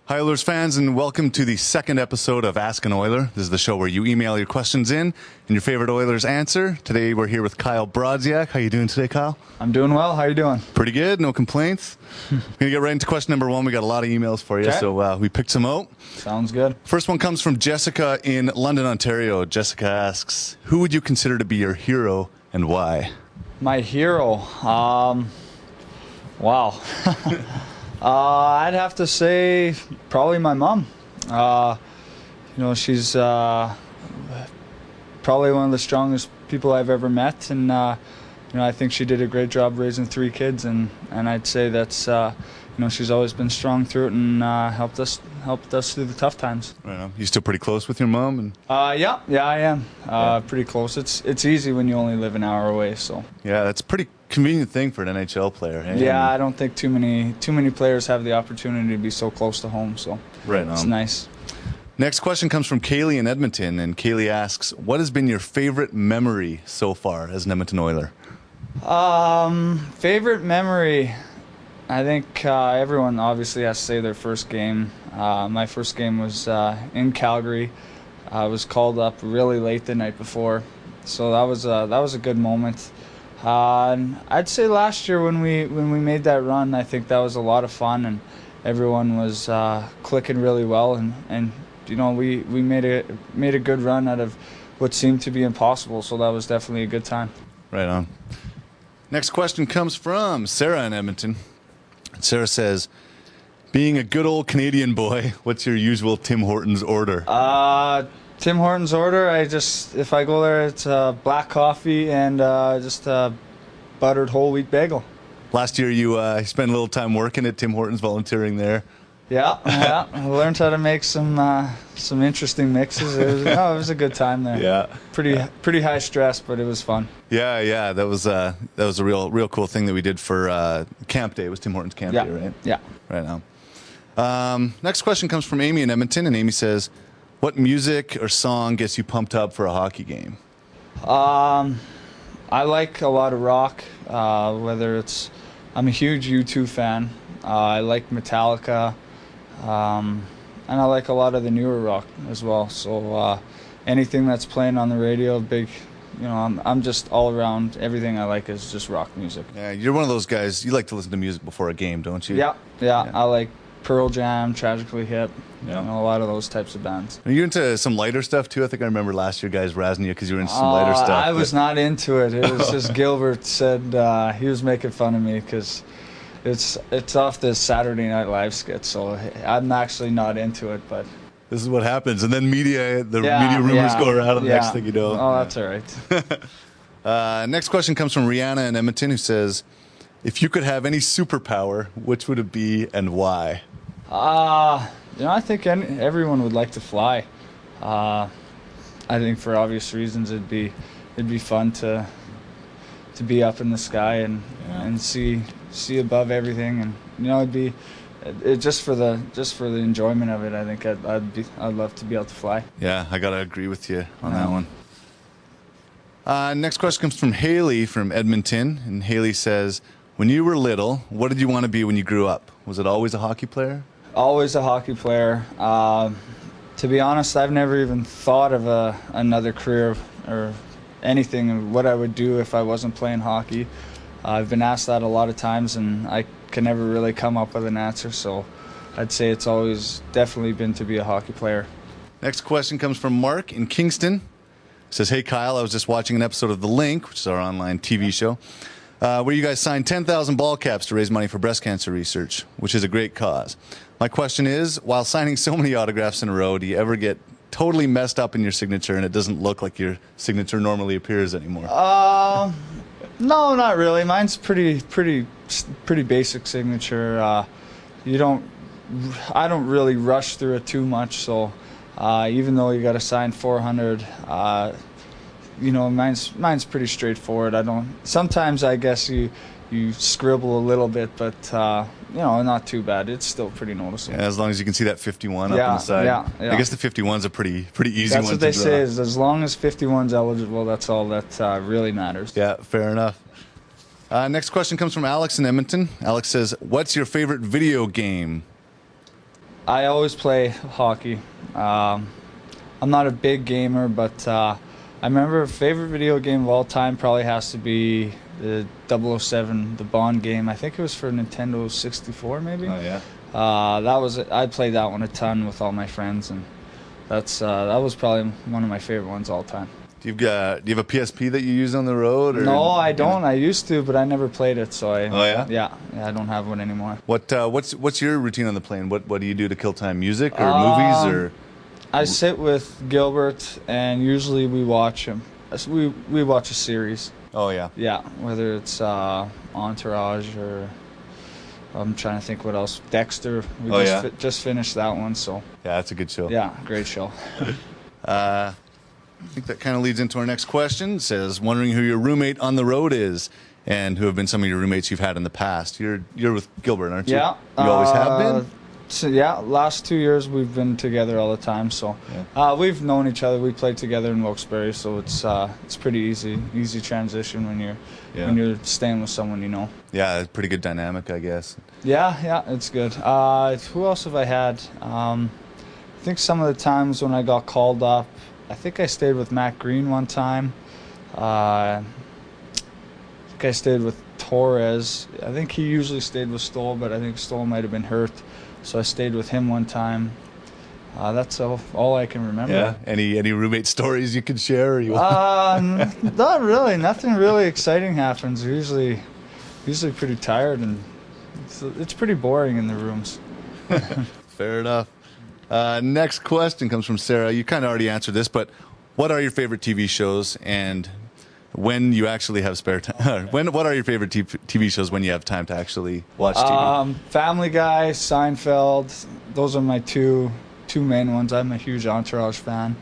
Hi, Oilers fans, and welcome to the second episode of Ask an Oiler. This is the show where you email your questions in and your favorite Oilers answer. Today, we're here with Kyle Brodziak. How you doing today, Kyle? I'm doing well. How are you doing? Pretty good. No complaints. We're going to get right into question number one. We got a lot of emails for you, so we picked some out. Sounds good. First one comes from Jessica in London, Ontario. Jessica asks, who would you consider to be your hero and why? My hero? Wow. I'd have to say probably my mom. She's probably one of the strongest people I've ever met, and I think she did a great job raising 3 kids, and I'd say that's she's always been strong through it and helped us through the tough times. Right on. You still pretty close with your mom? And yeah, I am. Pretty close. It's easy when you only live an hour away. So yeah, that's a pretty convenient thing for an NHL player. Eh? Yeah, I don't think too many players have the opportunity to be so close to home. So right on. It's nice. Next question comes from Kaylee in Edmonton, and Kaylee asks, what has been your favorite memory so far as an Edmonton Oiler? Favorite memory, I think everyone obviously has to say their first game. My first game was in Calgary. I was called up really late the night before, so that was a good moment. And I'd say last year when we made that run, I think that was a lot of fun, and everyone was clicking really well, and we made a good run out of what seemed to be impossible. So that was definitely a good time. Right on. Next question comes from Sarah in Edmonton. Sarah says, being a good old Canadian boy, what's your usual Tim Hortons order? Tim Hortons order, if I go there, it's black coffee and just a buttered whole wheat bagel. Last year you spent a little time working at Tim Hortons, volunteering there. Yeah. I learned how to make some interesting mixes. It was a good time there. Yeah. Pretty high stress, but it was fun. Yeah. That was a real cool thing that we did for Camp Day. It was Tim Hortons Camp Day, right? Yeah. Right now. Next question comes from Amy in Edmonton, and Amy says, what music or song gets you pumped up for a hockey game? I like a lot of rock, whether it's... I'm a huge U2 fan. I like Metallica, and I like a lot of the newer rock as well. So anything that's playing on the radio, I'm just all around. Everything I like is just rock music. Yeah, you're one of those guys, you like to listen to music before a game, don't you? Yeah. I like Pearl Jam, Tragically Hip, a lot of those types of bands. Are you into some lighter stuff too? I think I remember last year guys razzing you because you were into some lighter stuff. I was not into it. It was just Gilbert said he was making fun of me because it's off this Saturday Night Live skit, so I'm actually not into it. But this is what happens, and then media rumors go around, and the next thing you know. Oh, that's all right. Next question comes from Rihanna in Edmonton, who says, if you could have any superpower, which would it be and why? I think everyone would like to fly. I think for obvious reasons it'd be fun to be up in the sky and see above everything, and it'd be just for the enjoyment of it. I think I'd love to be able to fly. Yeah, I gotta agree with you on that one. Next question comes from Haley from Edmonton, and Haley says, when you were little, what did you want to be when you grew up? Was it always a hockey player? Always a hockey player. To be honest, I've never even thought of another career or anything of what I would do if I wasn't playing hockey. I've been asked that a lot of times, and I can never really come up with an answer, so I'd say it's always definitely been to be a hockey player. Next question comes from Mark in Kingston. It says, hey Kyle, I was just watching an episode of The Link, which is our online TV show, where you guys signed 10,000 ball caps to raise money for breast cancer research, which is a great cause. My question is, while signing so many autographs in a row, do you ever get totally messed up in your signature and it doesn't look like your signature normally appears anymore? No, not really. Mine's pretty basic signature. I don't really rush through it too much, so even though you got to sign 400, mine's pretty straightforward. Sometimes I guess you scribble a little bit, but not too bad. It's still pretty noticeable. Yeah, as long as you can see that 51 up on the side. Yeah. I guess the 51's a pretty easy one to draw. That's what they say, is as long as 51's eligible, that's all that really matters. Yeah, fair enough. Next question comes from Alex in Edmonton. Alex says, what's your favorite video game? I always play hockey. I'm not a big gamer, but I remember favorite video game of all time probably has to be the 007, the Bond game. I think it was for Nintendo 64, maybe. Oh yeah. That was I played that one a ton with all my friends, and that was probably one of my favorite ones all time. Do you have a PSP that you use on the road? Or, No, I don't. I used to, but I never played it, so I. Oh yeah. Yeah, I don't have one anymore. What's your routine on the plane? What do you do to kill time? Music or movies or? I sit with Gilbert, and usually we watch him. We watch a series. Oh yeah. Yeah, whether it's Entourage or I'm trying to think what else. Dexter. We just finished that one, so. Yeah, that's a good show. Yeah, great show. I think that kind of leads into our next question. It says, wondering who your roommate on the road is and who have been some of your roommates you've had in the past. You're with Gilbert, aren't you? Yeah. You always have been? So, yeah, last 2 years we've been together all the time. So we've known each other. We played together in Wilkes-Barre, so it's pretty easy transition when you're staying with someone you know. Yeah, it's a pretty good dynamic, I guess. Yeah, it's good. Who else have I had? I think some of the times when I got called up, I think I stayed with Matt Green one time. I think I stayed with Torres. I think he usually stayed with Stoll, but I think Stoll might have been hurt. So I stayed with him one time. That's all I can remember. Yeah. Any roommate stories you can share? Or you not really. Nothing really exciting happens. Usually pretty tired, and it's pretty boring in the rooms. Fair enough. Next question comes from Sarah. You kind of already answered this, but what are your favorite TV shows, and when you actually have spare time? What are your favorite TV shows when you have time to actually watch TV? Family Guy, Seinfeld. Those are my two main ones. I'm a huge Entourage fan.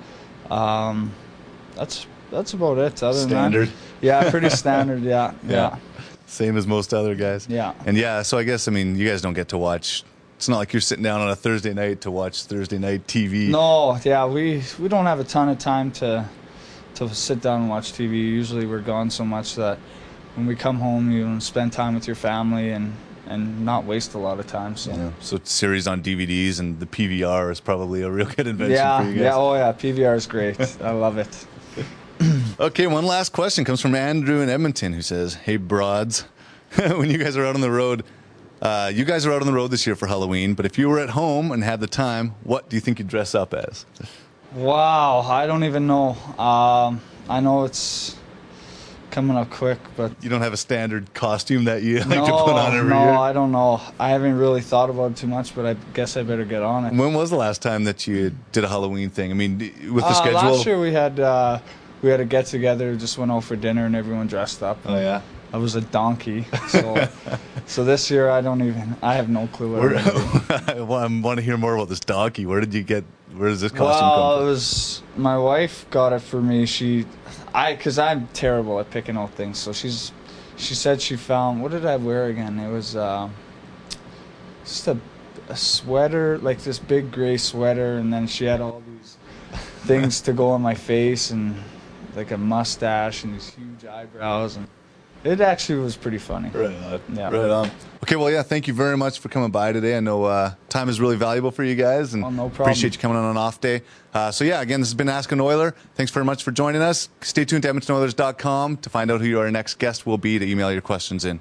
That's about it. Other Standard. than that, yeah, pretty standard. Yeah. Same as most other guys. Yeah. And so I guess you guys don't get to watch. It's not like you're sitting down on a Thursday night to watch Thursday night TV. No, yeah, we don't have a ton of time to sit down and watch TV. Usually we're gone so much that when we come home, you spend time with your family and not waste a lot of time. So series on DVDs and the PVR is probably a real good invention for you guys. Yeah, PVR is great. I love it. Okay, one last question comes from Andrew in Edmonton, who says, "Hey, broads, when you guys are out on the road, you guys are out on the road this year for Halloween, but if you were at home and had the time, what do you think you'd dress up as?" Wow, I don't even know. I know it's coming up quick, but... You don't have a standard costume that you like to put on every year? No, I don't know. I haven't really thought about it too much, but I guess I better get on it. When was the last time that you did a Halloween thing? With the schedule? Last year we had a get-together, just went out for dinner, and everyone dressed up. Oh, yeah? I was a donkey, so this year I have no clue what I'm doing. I want to hear more about this donkey. Where does this costume come from? It was my wife got it for me. Because I'm terrible at picking out things, so she said she found, what did I wear again? It was just a sweater, like this big gray sweater, and then she had all these things to go on my face, and like a mustache and these huge eyebrows, and it actually was pretty funny. Right on. Yeah. Right on. Okay, well, yeah, thank you very much for coming by today. I know time is really valuable for you guys, and no problem. Appreciate you coming on an off day. Again, this has been Ask an Oiler. Thanks very much for joining us. Stay tuned to EdmontonOilers.com to find out who our next guest will be to email your questions in.